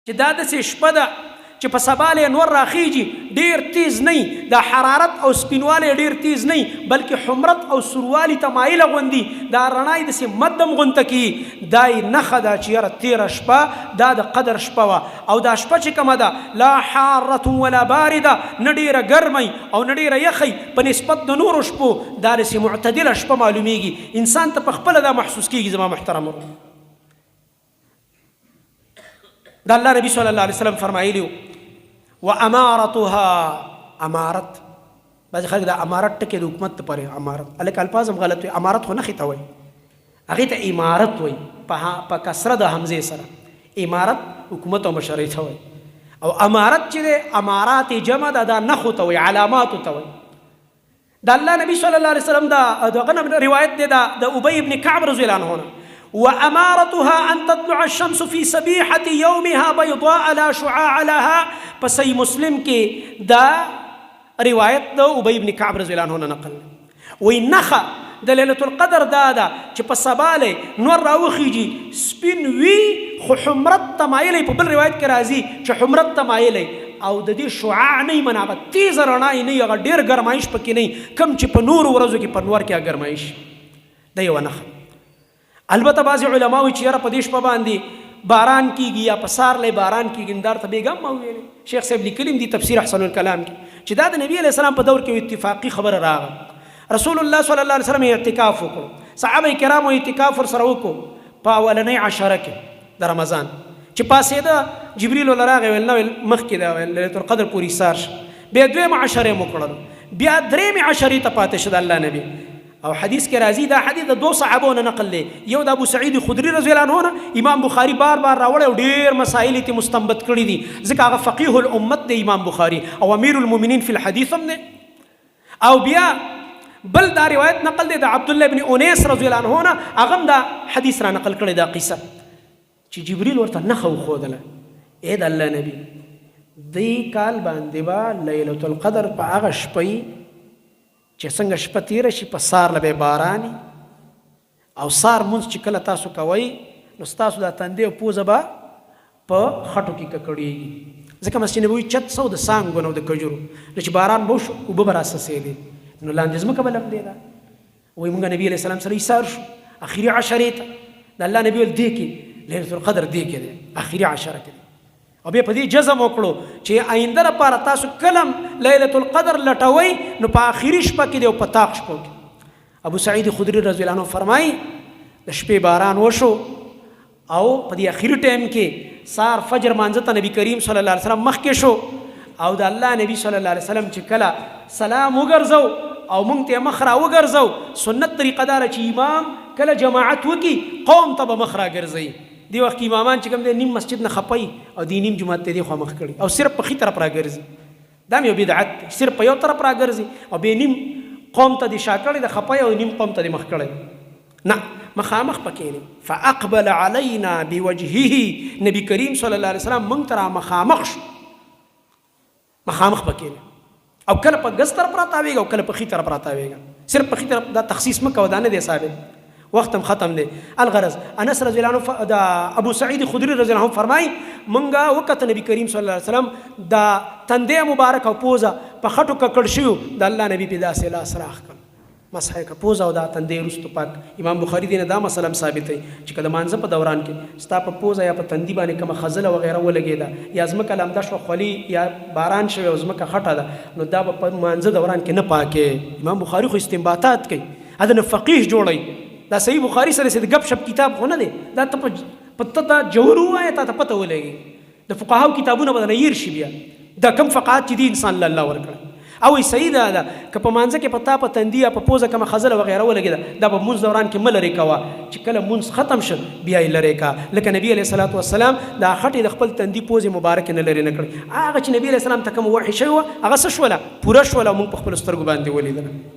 چې دا داسې شپه ده چې په سبا له نور راخیږي، ډیر تیز نه، دا حرارت او سپینوالی ډیر تیز نه، بلکې حمرت او سروالی ته مایله غوندي، دا رڼا یې داسې مدم غونته کي. دا یې نښه ده چې یاره تېره شپه دا د قدر شپه وه. او دا شپه چې کومه ده لا حارة ولا بارده، نه ډېره ګرمۍ او نه ډېره یخی په نسبت د نورو شپو، دا داسې معتدله شپه معلومیږي. انسان ته په خپله دا محسوس کېږي. زما محترم دا الله نبی صلی الله علیه وسلم فرمایلی و امارتها، امارت بعضې خلک دا امارت ټکې د حکومت دپاره امارت، هلکه الفاظ هم غلط وي. امارت خو نښې ته وایي، هغې ته امارت وایي په کسره د حمزې سره. امارت حکومت او مشرۍ ته وایي، او امارت چې دی امارات جمع ده، دا نښو ته وایي، علاماتو ته وایي. د الله نبی صلی الله علیه وسلم دغه روایت دی د ابی ابن کعب رضی الله عنه، وامارتها ان تطلع الشمس في صبيحه يومها بيضاء لا شعاع لها. په صحیح مسلم کې دا روایت د ابی ابن کعب رضی الله عنه نقل وی نخه د لیلة القدر دا ده چې په سبا له نور راوخیږي، سپین وي خو حمرت ته مایلی. په بل روایت کې راځي چې حمرت ته مایلی او د دې شعاع نه منابه تیز رڼا نه، هغه ډېر ګرمایش پکې نه، کم چې په نورو ورځو کې په نور کې ګرمایش. دا یوه نښه. البته بعضې علما وایي چې یاره په دې شپه باندې باران کیږي یا په سهار باران کیږي. اندار ته بیګم ما ویلې شیخ صاحب لیکلي دي تفسیر احسن الکلام کې چې دا د نبی علیه السلام په دور کې اتفاقي خبره راغله. رسول الله صلی الله علیه وسلم اعتکاف وکړو، صحابه کرامو اعتکاف ورسره وکړو په اولنۍ عشره کې د رمضان. چې پاسېده جبریل ورله راغی، ویل نه، ویل مخکې ده، ویل لیلة القدر پورې ایثار شه. بیا دویمه عشره یې وکړلو، بیا درېیمې عشرې ته پاتې شه د الله نبي. او حدیث کې راځي، دا حدیث د 2 صحابو نه نقل دی، یو د ابو سعید خدری رضی الله عنه نه، امام بخاری بار بار راوړی او ډېر مسایل یې مستنبط کړي دي، ځکه هغه فقیه الامت دی امام بخاری او امیر المؤمنین فی الحدیث هم دی. او بیا بل دا روایت نقل دی د عبدالله ابن انیس رضی الله عنه نه، هغه هم دا حدیث را نقل کړی، دا قصه چې جبریل ورته نښه وښودله، ای د الله نبي دې کال باندې به لیلة القدر په هغه شپه چې څنګه شپه تیره شي په سهار له به باراني، او سهار مونځ چې کله تاسو کوئ نو ستاسو دا تندې او پوزه به په خټو کې ککړېږي، ځکه مسجد نبوي چت څه د څانګو نه او د کجورو، نو چې باران به وشو اوبه به راڅڅېدې، نو لاندې ځمکه به لمدېده. وایي مونږ نبي علیه السلام سره ایثار شو اخري عشرې ته. د الله نبي ویل دې کې لیلة القدر دې کې دی، اخري عشره کې دی. او بیا په دې جزم وکړو چې آینده لپاره تاسو کلم لیلة القدر لټوئ نو په آخري شپه کې دی او په طاق شپو کې. ابو سعید خدری رضی الله عنه فرمایي د شپې باران وشو او په دې آخري ټایم کې سار فجر مانځه ته نبی کریم صلی الله علیه وسلم مخکې شو، او د الله نبی صلی الله علیه وسلم چې کله سلام وګرځو او موږ ته مخ را وګرځو، سنت طریقه داره چې امام کله جماعت وکړي قوم ته به مخ را ګرځوي. دی وخت امامان چې کوم دی نیم مسجد نه خپي او دی نیم جماعت ته دی خوا مخ کړي او صرف په خي طرف را ګرځي، دا یو بدعت، صرف په یو طرف را ګرځي او به نیم قوم ته دی شا کړي د خپي او نیم قوم ته دی مخ کړي، نه مخامخ پکې نه. فاقبل علينا بوجهه، نبی کریم صلی الله علیه وسلم مونږ ته مخامخ شو، مخامخ پکې نه، او کله په ګس طرف را تاویږي او کله په خي طرف را تاویږي، صرف په خي طرف دا تخصیص مکو، دا نه دی ثابت، وختم ختم دی. الغرض انس رضی الله عنه دا ابو سعید خدری رضی الله عنه فرمای منګه وخت نبی کریم صلی الله علیه وسلم دا تندې مبارک او پوزه په خټو ککړ شو، د الله نبی په داسې لاس راخ کړ مسحه کا پوزه او دا تندې رستو پاک. امام بخاری دینه دا مسله ثابت دی چې کله مانځه په دوران کې ستا په پوزه یا په تندې باندې کوم خزله وغیرہ ولګیدا یا زمکه لمده شو خلی یا باران شوی او زمکه خټه ده، نو دا په مانځه دوران کې نه پاکه. امام بخاری خو استنباطات کوي، اذن فقيه جوړي. دا صحیح بخاری سره د غب شپ کتاب خو نه دی، دا ته پته دا جوړ وایي ته پته ولګي، د فقهاو کتابونه بدل ير شي بیا دا کم فقات چې دی انسان الله ورکړه او صحیح ده که په مانځه کې پتا په تندیا په پوزه کوم خزله وغیرہ ولګي دا په مونږ دوران کې مل لري کوا چې کله مونږ ختم شه بیا یې لري کا، لکه نبی علیه الصلاۃ والسلام دا خټې د خپل تندي پوزه مبارک نه لري نه کړ، هغه چې نبی علیه السلام ته کوم وحی شوی هغه څه شوله پوره شوله مونږ په خپل سترګو باندې ولیدل.